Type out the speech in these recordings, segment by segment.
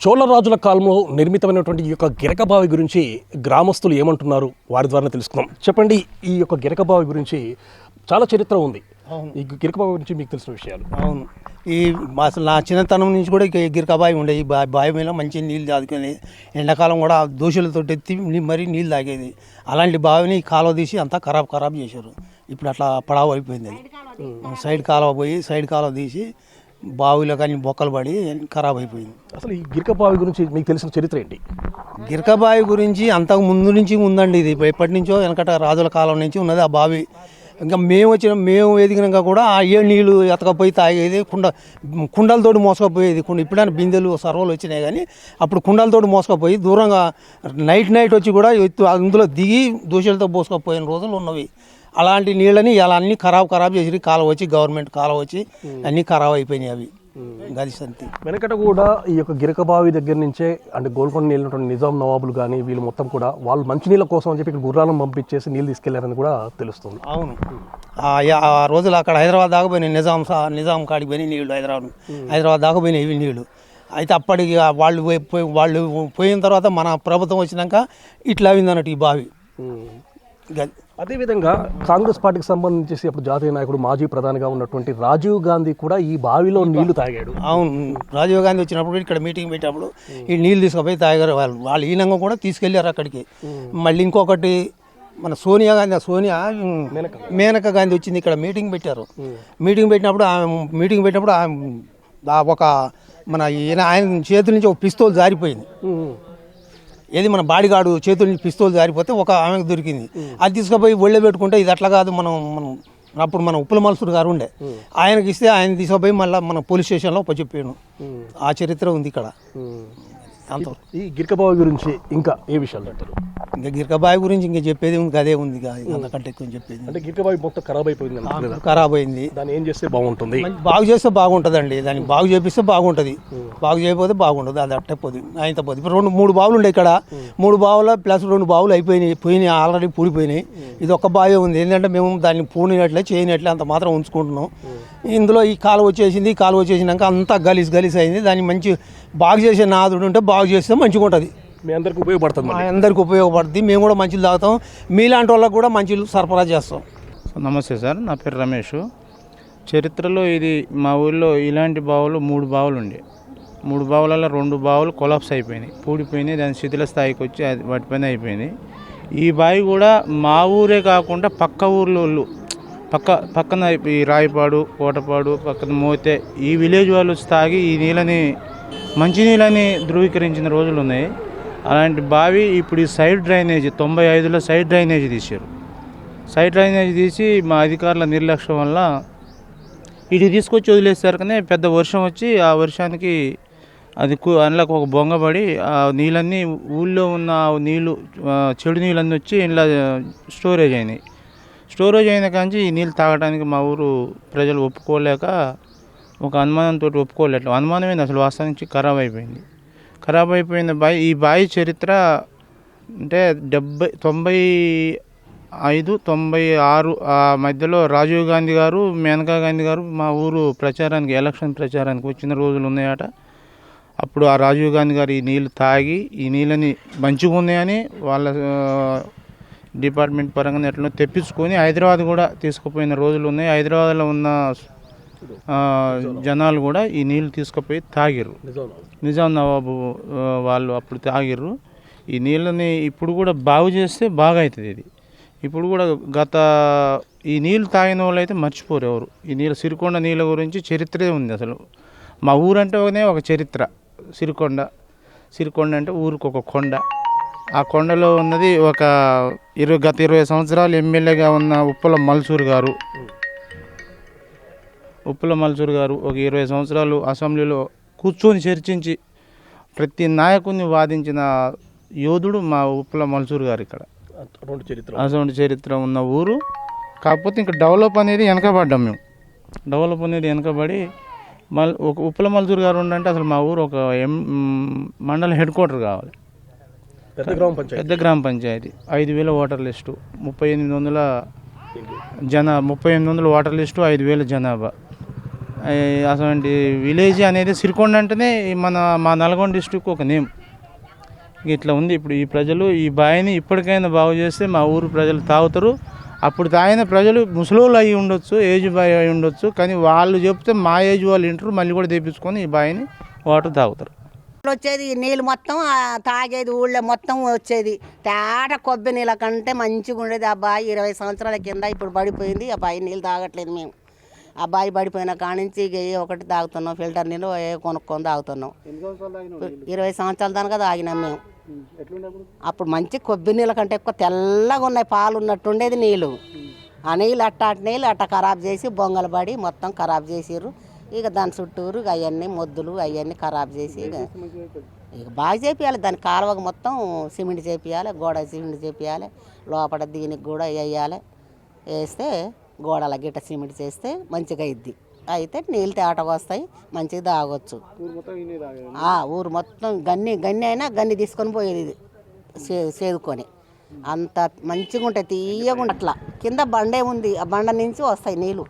చోళరాజుల కాలంలో నిర్మితమైనటువంటి ఈ యొక్క గిరకబావి గురించి గ్రామస్తులు ఏమంటున్నారు వారి ద్వారా తెలుసుకుందాం. చెప్పండి, ఈ యొక్క గిరకబావి గురించి చాలా చరిత్ర ఉంది. ఈ గిరకబావి గురించి మీకు తెలిసిన విషయాలు. అవును, ఈ అసలు నా చిన్నతనం నుంచి కూడా గిరకబావి ఉండే. ఈ బావి మీద మంచి నీళ్ళు తాగుకుని ఎండాకాలం కూడా దోషులతో ఎత్తి మరీ నీళ్ళు తాగేది. అలాంటి బావిని కాలువ తీసి అంతా ఖరాబ్ చేశారు. ఇప్పుడు అట్లా పడావు అయిపోయింది. అది సైడ్ కాలువ తీసి బావిలో కానీ బొక్కలు పడి ఖరాబ్ అయిపోయింది. అసలు ఈ గిరకబావి గురించి మీకు తెలిసిన చరిత్ర ఏంటి? గిరకబావి గురించి అంతకు ముందు నుంచి ఉందండి. ఇది ఎప్పటి నుంచో వెనకట రాజుల కాలం నుంచి ఉన్నది ఆ బావి. ఇంకా మేము ఎదిగినాక కూడా ఆ నీళ్ళు ఎతకపోయి తాగేది. కుండలతోటి మోసుకపోయేది. ఇప్పుడైనా బిందెలు సర్వలు వచ్చినాయి, కానీ అప్పుడు కుండలతోటి మోసుకపోయి దూరంగా నైట్ వచ్చి కూడా అందులో దిగి దోషులతో పోసుకపోయిన రోజులు ఉన్నవి. అలాంటి నీళ్ళని ఇలా అన్నీ ఖరాబ్ చేసి కాలువ వచ్చి గవర్నమెంట్ కాలువ వచ్చి అన్నీ ఖరాబ్ అయిపోయినాయి. అవి గది సంతి వెనకట కూడా ఈ యొక్క గిరకబావి దగ్గర నుంచే అంటే గోల్కొండ నీళ్ళు నిజాం నవాబులు కానీ వీళ్ళు మొత్తం కూడా వాళ్ళు మంచినీళ్ళ కోసం అని చెప్పి ఇక్కడ గుర్రాలను పంపించేసి నీళ్ళు తీసుకెళ్లారని కూడా తెలుస్తుంది. అవును, ఆ రోజులు అక్కడ హైదరాబాద్ దాకా పోయినాయి. నిజాం కాడికి పోయినాయి నీళ్ళు. హైదరాబాద్ దాకా పోయినాయి ఇవి నీళ్ళు. అయితే అప్పటికి వాళ్ళు పోయిన తర్వాత మన ప్రభుత్వం వచ్చినాక ఇట్లా అయింది అన్నట్టు ఈ బావి. అదేవిధంగా కాంగ్రెస్ పార్టీకి సంబంధించి అప్పుడు జాతీయ నాయకుడు మాజీ ప్రధానిగా ఉన్నటువంటి రాజీవ్ గాంధీ కూడా ఈ బావిలో నీళ్లు తాగాడు. అవును, రాజీవ్ గాంధీ వచ్చినప్పుడు ఇక్కడ మీటింగ్ పెట్టినప్పుడు ఈ నీళ్ళు తీసుకుపోయి తాగారు. వాళ్ళు ఈనంగా కూడా తీసుకెళ్లారు అక్కడికి. మళ్ళీ ఇంకొకటి మన మేనకా గాంధీ వచ్చింది, ఇక్కడ మీటింగ్ పెట్టారు. మీటింగ్ పెట్టినప్పుడు ఒక ఆయన చేతుల నుంచి ఒక పిస్తోల్ జారిపోయింది. ఏది మన బాడిగాడు చేతుల నుంచి పిస్తోల్ జారిపోతే ఒక ఆమెకు దొరికింది. అది తీసుకుపోయి ఒళ్ళో పెట్టుకుంటే ఇది అట్లా కాదు, మనం అప్పుడు మన ఉప్పుల మల్సూరు గారు ఉండే, ఆయనకి ఇస్తే ఆయన తీసుకుపోయి మళ్ళీ మన పోలీస్ స్టేషన్లో చెప్పాను. ఆ చరిత్ర ఉంది ఇక్కడ. అంత ఈ గిరకబావి గురించి ఇంకా ఏ విషయాలు అంటారు? ఇంకా గిరకబావి గురించి ఇంకా చెప్పేది ఉంది, అదే ఉంది. అంతకంటే ఎక్కువ చెప్పేది అంటే గిరకబావి మొత్తం ఖరాబ్ అయిపోయింది. ఖరాబ్ అయింది. దాన్ని ఏం చేస్తే బాగుంటుంది? బాగు చేస్తే బాగుంటుందండి. దాన్ని బాగు చేపిస్తే బాగుంటుంది. బాగు చేయకపోతే బాగుంటుంది. అది అట్టే పోదు, ఆయనతో పోదు. ఇప్పుడు 3 బావులు ఉండే ఇక్కడ. 3 బావుల ప్లస్ 2 బావులు పోయినాయి, ఆల్రెడీ పూడిపోయినాయి. ఇది ఒక్క బావి ఉంది. ఏంటంటే మేము దాన్ని పూనినట్లే చేయనట్లే అంత మాత్రం ఉంచుకుంటున్నాం. ఇందులో ఈ కాలువ వచ్చేసినాక అంతా గలీజ్ అయింది. దాన్ని మంచి బాగు చేసే నాదుడు ఉంటే బాగు చేస్తే మంచిగా ఉంటుంది. మీ అందరికి ఉపయోగపడుతుంది. అందరికి ఉపయోగపడుతుంది. మేము కూడా మంచిలు తాగుతాం. మీలాంటి వాళ్ళకి కూడా మంచిలు సరఫరా చేస్తాం. నమస్తే సార్, నా పేరు రమేష్. చరిత్రలో ఇది మా ఊళ్ళో ఇలాంటి బావులు 3 బావులు ఉండే. 3 బావులలో 2 బావులు కొలాప్స్ అయిపోయినాయి, పూడిపోయినాయి. దాని శిథిల స్థాయికి వచ్చి వాటిపైన అయిపోయింది. ఈ బావి కూడా మా ఊరే కాకుండా పక్క ఊర్లో పక్కన ఈ రాయపాడు, కోటపాడు, పక్కన మోతే ఈ విలేజ్ వాళ్ళు తాగి ఈ నీళ్ళని మంచినీళ్ళని ధృవీకరించిన రోజులు ఉన్నాయి. అలాంటి బావి ఇప్పుడు ఈ సైడ్ డ్రైనేజీ 95లో సైడ్ డ్రైనేజీ తీశారు. సైడ్ డ్రైనేజీ తీసి మా అధికారుల నిర్లక్ష్యం వల్ల ఇటు తీసుకొచ్చి వదిలేస్తారు. కానీ పెద్ద వర్షం వచ్చి ఆ వర్షానికి అది అందులోకి ఒక బొంగబడి ఆ నీళ్ళన్నీ ఊళ్ళో ఉన్న నీళ్ళు చెడు నీళ్ళన్నీ వచ్చి ఇలా స్టోరేజ్ అయినాయి. స్టోరేజ్ అయిన కాంచి ఈ నీళ్ళు తాగడానికి మా ఊరు ప్రజలు ఒప్పుకోలేక ఒక అనుమానంతో ఒప్పుకోలేదు. అనుమానమైంది అసలు వాస్తవానికి ఖరాబ్ అయిపోయింది. ఖరాబ్ అయిపోయిన ఈ బావి చరిత్ర అంటే 95-96 ఆ మధ్యలో రాజీవ్ గాంధీ గారు, మేనకా గాంధీ గారు మా ఊరు ఎలక్షన్ ప్రచారానికి వచ్చిన రోజులు ఉన్నాయట. అప్పుడు ఆ రాజీవ్ గాంధీ గారు ఈ నీళ్ళు తాగి ఈ నీళ్ళని మంచిగా ఉన్నాయని వాళ్ళ డిపార్ట్మెంట్ పరంగా ఎట్లా తెప్పించుకొని హైదరాబాద్ కూడా తీసుకుపోయిన రోజులు ఉన్నాయి. హైదరాబాద్లో ఉన్న జనాలు కూడా ఈ నీళ్ళు తీసుకుపోయి తాగిర్రు. నిజాం నవాబు వాళ్ళు అప్పుడు తాగిర్రు. ఈ నీళ్ళని ఇప్పుడు కూడా బాగు చేస్తే బాగా అవుతుంది. ఇది ఇప్పుడు కూడా ఈ నీళ్ళు తాగిన వాళ్ళు అయితే మర్చిపోరు ఎవరు. ఈ నీళ్ళు సిరికొండ నీళ్ళ గురించి చరిత్రే ఉంది. అసలు మా ఊరంటే ఒక చరిత్ర. సిరికొండ అంటే ఊరికి ఒక కొండ. ఆ కొండలో ఉన్నది గత 20 సంవత్సరాలు ఎమ్మెల్యేగా ఉన్న ఉప్పుల మల్సూర్ గారు ఒక 20 సంవత్సరాలు అసెంబ్లీలో కూర్చొని చర్చించి ప్రతి నాయకుడిని వాదించిన యోధుడు మా ఉప్పుల మల్సూర్ గారు. ఇక్కడ అటువంటి చరిత్ర ఉన్న ఊరు. కాకపోతే ఇంకా డెవలప్ అనేది వెనకబడ్డాం మేము. వెనకబడి ఒక ఉప్పుల మల్సూర్ గారు ఉండంటే అసలు మా ఊరు ఒక మండల హెడ్ క్వార్టర్ కావాలి. పెద్ద గ్రామ panchayat. 5,000 voter list, 3,800 water list, 5,000 జనాభా. అటువంటి విలేజ్ అనేది సిరికొండ అంటేనే మా నల్గొండ డిస్ట్రిక్ట్ ఒక నేమ్. ఇట్లా ఉంది. ఇప్పుడు ఈ ప్రజలు ఈ బావిని ఇప్పటికైనా బాగు చేస్తే మా ఊరు ప్రజలు తాగుతారు. అప్పుడు తాగిన ప్రజలు ముసలోళ్ళు అయి ఉండొచ్చు, ఏజ్ బాయ్ అయి ఉండొచ్చు, కానీ వాళ్ళు చెప్తే మా ఏజ్ వాళ్ళు వింటారు, మళ్ళీ కూడా తెప్పించుకొని ఈ బావిని వాటర్ తాగుతారు. వచ్చేది ఈ నీళ్ళు మొత్తం తాగేది ఊళ్ళో మొత్తం వచ్చేది తేట కొబ్బరి నీళ్ళ కంటే మంచిగా ఉండేది. ఆ బావి 20 సంవత్సరాల కింద ఇప్పుడు పడిపోయింది. ఆ బావి నీళ్ళు తాగట్లేదు మేము. ఆ బావి పడిపోయిన కానించి ఇక ఏ ఒకటి తాగుతున్నాం, ఫిల్టర్ నీళ్ళు ఏ కొనుక్కొని తాగుతున్నాం. 20 సంవత్సరాల దానికా తాగినాం మేము. అప్పుడు మంచి కొబ్బరి నీళ్ళ కంటే ఎక్కువ తెల్లగా ఉన్నాయి, పాలు ఉన్నట్టు ఉండేది నీళ్ళు. ఆ నీళ్ళు అట్ట నీళ్ళు అట్ట ఖరాబ్ చేసి బొంగలు పడి మొత్తం ఖరాబ్ చేసిర్రు. ఇక దాని చుట్టూరు అవన్నీ మొద్దులు అవన్నీ ఖరాబ్ చేసి ఇక బాగా చేపియాలి. దాని కాలువకు మొత్తం సిమెంట్ చేపియాలి, గోడ సిమెంట్ చేపియాలి, లోపల దీనికి కూడా వేయాలి. వేస్తే గోడల గిట్ట సిమెంట్ చేస్తే మంచిగా అయింది. అయితే నీళ్ళు తేటకు వస్తాయి, మంచిగా తాగొచ్చు. ఊరు మొత్తం గన్ని అయినా గన్ని తీసుకొని పోయేది ఇది చేదుకొని. అంత మంచిగా ఉంటాయి, తీయగా అట్లా. కింద బండే ఉంది, ఆ బండ నుంచి వస్తాయి నీళ్ళు.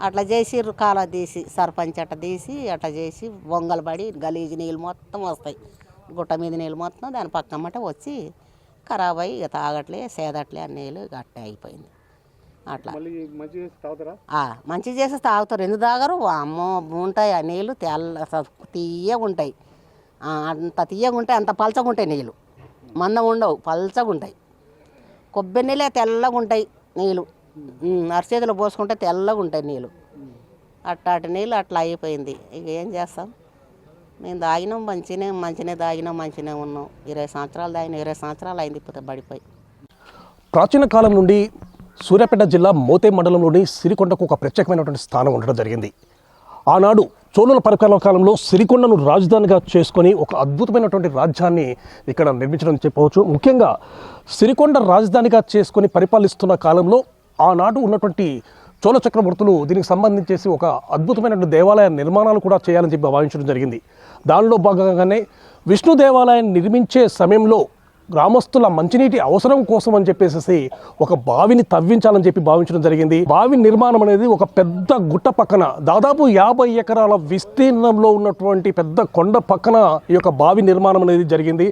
అట్లా చేసిర్రు. కాలువ తీసి సర్పంచ్ అట్ట తీసి అట్లా చేసి బొంగలు పడి గలీజు నీళ్ళు మొత్తం వస్తాయి. గుట్ట మీద నీళ్ళు మొత్తం దాని పక్కమ్మట వచ్చి ఖరాబ్ అయ్యి ఇక తాగట్లే సేదట్లే ఆ నీళ్ళు గట్టే అయిపోయింది. అట్లా మంచి చేసి తాగుతారు. ఎందుకు తాగరు? అమ్మో ఉంటాయి ఆ నీళ్ళు తీయగా ఉంటాయి. అంత తీయగా ఉంటాయి, అంత పలచగా ఉంటాయి నీళ్ళు. మందం ఉండవు, పలచగా ఉంటాయి. కొబ్బరి నీళ్ళే తెల్లగా ఉంటాయి నీళ్ళు. అరచేతిలో పోసుకుంటే తెల్లగా ఉంటాయి నీళ్ళు. అట్టాటి నీళ్ళు అట్లా అయిపోయింది. ఇక ఏం చేస్తాం? మేము తాగినాం, మంచినే తాగినాం, మంచినే ఉన్నాం. 20 సంవత్సరాలు తాగినాం, 20 సంవత్సరాలు అయింది ఇప్పుడు పడిపోయి. ప్రాచీన కాలం నుండి సూర్యాపేట జిల్లా మోతే మండలంలోని సిరికొండకు ఒక ప్రత్యేకమైనటువంటి స్థానం ఉండడం జరిగింది. ఆనాడు చోళుల పరిపాలన కాలంలో సిరికొండను రాజధానిగా చేసుకొని ఒక అద్భుతమైనటువంటి రాజ్యాన్ని ఇక్కడ నిర్మించడం చెప్పవచ్చు. ముఖ్యంగా సిరికొండ రాజధానిగా చేసుకొని పరిపాలిస్తున్న కాలంలో ఆనాడు ఉన్నటువంటి చోళ చక్రవర్తులు దీనికి సంబంధించేసి ఒక అద్భుతమైనటువంటి దేవాలయ నిర్మాణాలు కూడా చేయాలని చెప్పి భావించడం జరిగింది. దానిలో భాగంగానే విష్ణు దేవాలయాన్ని నిర్మించే సమయంలో గ్రామస్తుల మంచినీటి అవసరం కోసం అని చెప్పేసి ఒక బావిని తవ్వించాలని చెప్పి భావించడం జరిగింది. బావి నిర్మాణం అనేది ఒక పెద్ద గుట్ట పక్కన దాదాపు 50 ఎకరాల విస్తీర్ణంలో ఉన్నటువంటి పెద్ద కొండ పక్కన ఈ యొక్క బావి నిర్మాణం అనేది జరిగింది.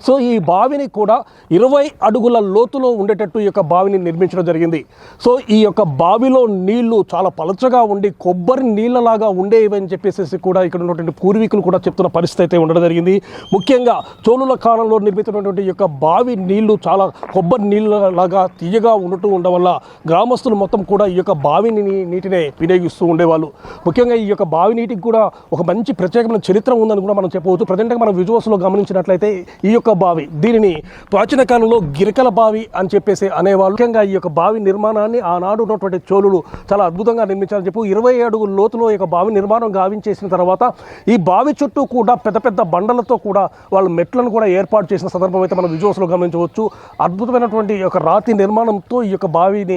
సో ఈ బావిని కూడా 20 అడుగుల లోతులో ఉండేటట్టు ఈ యొక్క బావిని నిర్మించడం జరిగింది. సో ఈ యొక్క బావిలో నీళ్లు చాలా పలచగా ఉండి కొబ్బరి నీళ్ళలాగా ఉండేవి అని చెప్పేసి కూడా ఇక్కడ ఉన్నటువంటి పూర్వీకులు కూడా చెప్తున్న పరిస్థితి అయితే ఉండడం జరిగింది. ముఖ్యంగా చోళుల కాలంలో నిర్మితమైనటువంటి ఈ యొక్క బావి నీళ్లు చాలా కొబ్బరి నీళ్ళలాగా తీయగా ఉండటం ఉండడం వల్ల గ్రామస్తులు మొత్తం కూడా ఈ యొక్క బావి నీటినే వినియోగిస్తూ ఉండేవాళ్ళు. ముఖ్యంగా ఈ యొక్క బావి నీటికి కూడా ఒక మంచి ప్రత్యేకమైన చరిత్ర ఉందని కూడా మనం చెప్పవచ్చు. ప్రజెంట్గా మనం విజువల్స్లో గమనించినట్లయితే ఈ యొక్క బావి దీనిని ప్రాచీన కాలంలో గిరికల బావి అని చెప్పేసి అనేవాళ్ళు. ముఖ్యంగా ఈ యొక్క బావి నిర్మాణాన్ని ఆనాడు ఉన్నటువంటి చోళులు చాలా అద్భుతంగా నిర్మించాలని చెప్పి 20 అడుగుల లోతులో ఈ యొక్క బావి నిర్మాణం గావించేసిన తర్వాత ఈ బావి చుట్టూ కూడా పెద్ద పెద్ద బండలతో కూడా వాళ్ళు మెట్లను కూడా ఏర్పాటు చేసిన సందర్భం అయితే మనం విజువల్స్లో గమనించవచ్చు. అద్భుతమైనటువంటి ఒక రాతి నిర్మాణంతో ఈ యొక్క బావిని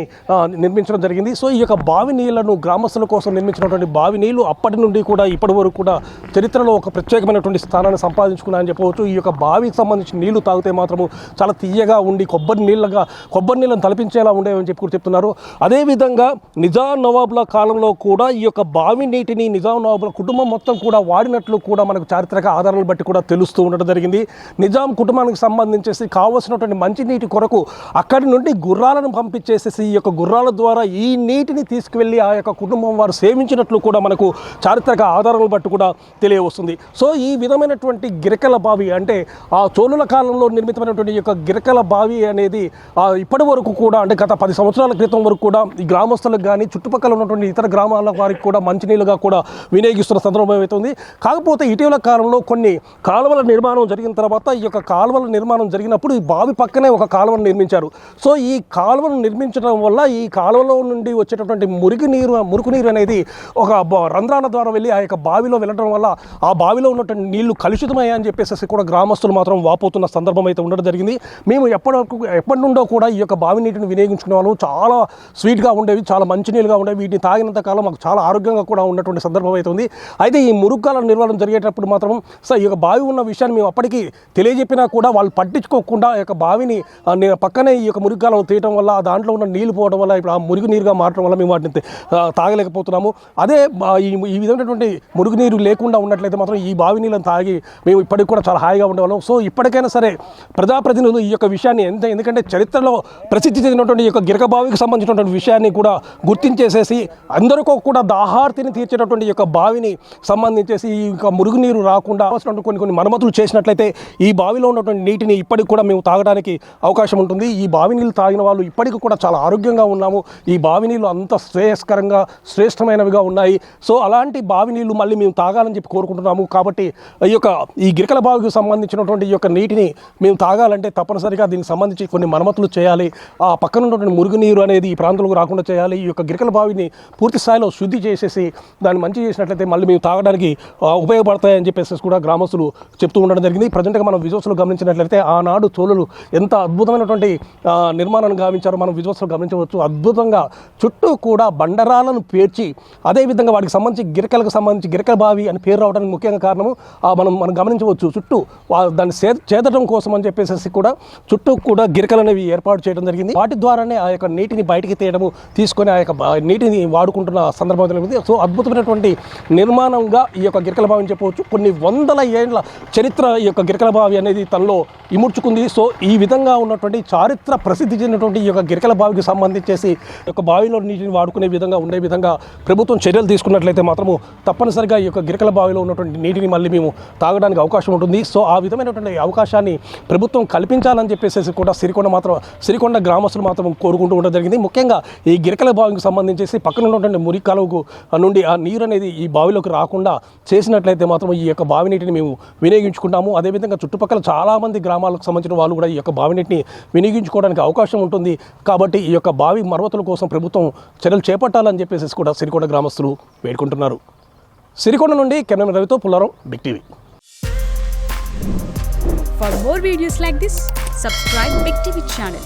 నిర్మించడం జరిగింది. సో ఈ యొక్క బావి నీళ్లను గ్రామస్తుల కోసం నిర్మించినటువంటి బావి నీళ్లు అప్పటి నుండి కూడా ఇప్పటి వరకు కూడా చరిత్రలో ఒక ప్రత్యేకమైనటువంటి స్థానాన్ని సంపాదించుకున్నాయని చెప్పవచ్చు. ఈ యొక్క బావికి సంబంధించిన నీళ్లు తాగితే మాత్రము చాలా తీయగా ఉండి కొబ్బరి నీళ్ళను తలపించేలా ఉండేవని చెప్పి కూడా చెప్తున్నారు. అదేవిధంగా నిజాం నవాబుల కాలంలో కూడా ఈ యొక్క బావి నీటిని నిజాం నవాబుల కుటుంబం మొత్తం కూడా వాడినట్లు కూడా మనకు చారిత్రక ఆధారాలు బట్టి కూడా తెలుస్తూ ఉండడం జరిగింది. నిజాం కుటుంబానికి సంబంధించేసి కావలసినటువంటి మంచినీటి కొరకు అక్కడి నుండి గుర్రాలను పంపించేసేసి ఈ యొక్క గుర్రాల ద్వారా ఈ నీటిని తీసుకువెళ్ళి ఆ యొక్క కుటుంబం వారు సేవించినట్లు కూడా మనకు చారిత్రక ఆధారాలను బట్టి కూడా తెలియవస్తుంది. సో ఈ విధమైనటువంటి గిరికల బావి అంటే ఆ చోళుల కాలంలో నిర్మితమైనటువంటి ఈ యొక్క గిరికల బావి అనేది ఇప్పటి వరకు కూడా అంటే గత 10 సంవత్సరాల క్రితం వరకు కూడా ఈ గ్రామస్తులకు కానీ చుట్టుపక్కల ఉన్నటువంటి ఇతర గ్రామాల వారికి కూడా మంచినీళ్ళుగా కూడా వినియోగిస్తున్న సందర్భం అవుతుంది. కాకపోతే ఇటీవల కాలంలో కొన్ని కాలువల నిర్మాణం జరిగిన తర్వాత ఈ యొక్క కాలువల నిర్మాణం జరిగినప్పుడు ఈ బావి పక్కనే ఒక కాలువను నిర్మించారు. సో ఈ కాలువను నిర్మించడం వల్ల ఈ కాలువలో నుండి వచ్చేటటువంటి మురుకు నీరు అనేది ఒక రంధ్రాల ద్వారా వెళ్ళి ఆ యొక్క బావిలో వెళ్ళడం వల్ల ఆ బావిలో ఉన్నటువంటి నీళ్లు కలుషితమయ్యాయని చెప్పేసి కూడా గ్రామస్తులు మాత్రం వాపోతున్న సందర్భం అయితే ఉండడం జరిగింది. మేము ఎప్పటి నుండో కూడా ఈ యొక్క బావి నీటిని వినియోగించుకునే వాళ్ళు చాలా స్వీట్గా ఉండేవి, చాలా మంచినీళ్ళుగా ఉండేవి. వీటిని తాగినంత కాలం మాకు చాలా ఆరోగ్యంగా కూడా ఉన్నటువంటి సందర్భం అయితే ఉంది. అయితే ఈ మురుగ్గాల నిర్మాణం జరిగేటప్పుడు మాత్రం ఈ యొక్క బావి ఉన్న విషయాన్ని మేము అప్పటికి తెలియజెప్పినా కూడా వాళ్ళు పట్టించుకోకుండా ఈ యొక్క బావిని పక్కనే ఈ యొక్క మురికి కాలువ తీయటం వల్ల దాంట్లో ఉన్న నీళ్లు పోవడం వల్ల ఇప్పుడు ఆ మురుగు నీరుగా మారడం వల్ల మేము వాటిని తాగలేకపోతున్నాము. అదే ఈ విధమైనటువంటి మురుగునీరు లేకుండా ఉన్నట్లయితే మాత్రం ఈ బావి నీళ్ళని తాగి మేము ఇప్పటికి కూడా చాలా హాయిగా ఉండేవాళ్ళం. సో ఇప్పటికైనా సరే ప్రజాప్రతినిధులు ఈ యొక్క విషయాన్ని ఎందుకంటే చరిత్రలో ప్రసిద్ధి చెందినటువంటి ఈ యొక్క గిరక బావికి సంబంధించినటువంటి విషయాన్ని కూడా గుర్తించేసేసి అందరికీ కూడా దాహార్తిని తీర్చేటటువంటి ఈ యొక్క బావిని సంబంధించేసి ఈ యొక్క మురుగునీరు రాకుండా కొన్ని మరమ్మతులు చేసినట్లయితే ఈ బావిలో ఉన్నటువంటి నీటిని ఇప్పటికి కూడా మేము తాగడానికి అవకాశం ఉంటుంది. ఈ బావి నీళ్ళు తాగిన వాళ్ళు ఇప్పటికి కూడా చాలా ఆరోగ్యంగా ఉన్నాము. ఈ బావి నీళ్ళు అంత శ్రేయస్కరంగా శ్రేష్టమైనవిగా ఉన్నాయి. సో అలాంటి బావి నీళ్లు మళ్ళీ మేము తాగాలని చెప్పి కోరుకుంటున్నాము. కాబట్టి ఈ గిరికల బావికి సంబంధించినటువంటి ఈ యొక్క నీటిని మేము తాగాలంటే తప్పనిసరిగా దీనికి సంబంధించి కొన్ని మరమ్మతులు చేయాలి. ఆ పక్కన ఉన్నటువంటి మురుగునీరు అనేది ఈ ప్రాంతంలోకి రాకుండా చేయాలి. ఈ యొక్క గిరికల బావిని పూర్తి స్థాయిలో శుద్ధి చేసేసి దాన్ని మంచి చేసినట్లయితే మళ్ళీ మేము తాగడానికి ఉపయోగపడతాయని చెప్పేసి కూడా గ్రామస్తులు చెప్తూ ఉండడం జరిగింది. ప్రజెంట్గా మనం విజువల్స్లో గమనించినట్లయితే ఆనాడు చోళులు ఎంత అద్భుతమైనటువంటి నిర్మాణాన్ని గావించారో మనం విజువల్స్లో గమనించవచ్చు. అద్భుతంగా చుట్టూ కూడా బండరాలను పేర్చి అదేవిధంగా వాటికి సంబంధించి గిరికల బావి అని పేరు రావడానికి ముఖ్యంగా కారణము మనం గమనించవచ్చు. చుట్టూ దాన్ని చేదటం కోసం అని చెప్పేసి కూడా చుట్టూ కూడా గిరికలు అనేవి ఏర్పాటు చేయడం జరిగింది. వాటి ద్వారానే ఆ యొక్క నీటిని బయటికి తీయడము తీసుకొని ఆ యొక్క నీటిని వాడుకుంటున్న సందర్భం జరిగింది. సో అద్భుతమైనటువంటి నిర్మాణంగా ఈ యొక్క గిరికల బావిని చెప్పవచ్చు. కొన్ని వందల ఏళ్ల చరిత్ర ఈ యొక్క గిరికల బావి అనేది తనలో ఇముడ్చుకుంది. సో ఈ విధంగా ఉన్నటువంటి చారిత్ర ప్రసిద్ధి చెందినటువంటి ఈ యొక్క గిరికల బావికి సంబంధించేసి ఈ యొక్క బావిలో నీటిని వాడుకునే విధంగా ఉండే విధంగా ప్రభుత్వం చర్యలు తీసుకున్నట్లయితే మాత్రము తప్పనిసరిగా ఈ యొక్క గిరికల బావిలో ఉన్నటువంటి నీటిని మళ్ళీ మేము తాగడానికి అవకాశం ఉంటుంది. సో ఆ విధమైనటువంటి అవకాశాన్ని ప్రభుత్వం కల్పించాలని చెప్పేసి కూడా సిరికొండ గ్రామస్తులు మాత్రం కోరుకుంటూ ఉండడం జరిగింది. ముఖ్యంగా ఈ గిరికల బావికి సంబంధించేసి పక్కన ఉన్నటువంటి మురికి కాలువకు నుండి ఆ నీరు అనేది ఈ బావిలోకి రాకుండా చేసినట్లయితే మాత్రం ఈ యొక్క బావి నీటిని మేము వినియోగించుకుంటాము. అదేవిధంగా చుట్టుపక్కల చాలామంది గ్రామాలకు సంబంధించిన వాళ్ళు కూడా ఈ యొక్క బావి నీటిని వినియోగించుకోవడానికి అవకాశం ఉంటుంది. కాబట్టి ఈ యొక్క బావి మరమ్మతుల కోసం ప్రభుత్వం చర్యలు చేపట్టాలని చెప్పేసి కూడా సిరికొండ గ్రామస్తులు వేడుకుంటున్నారు. సిరికొండ నుండి కెమెరా రవితో Pullarao, big TV. For more videos like this, subscribe Big TV channel.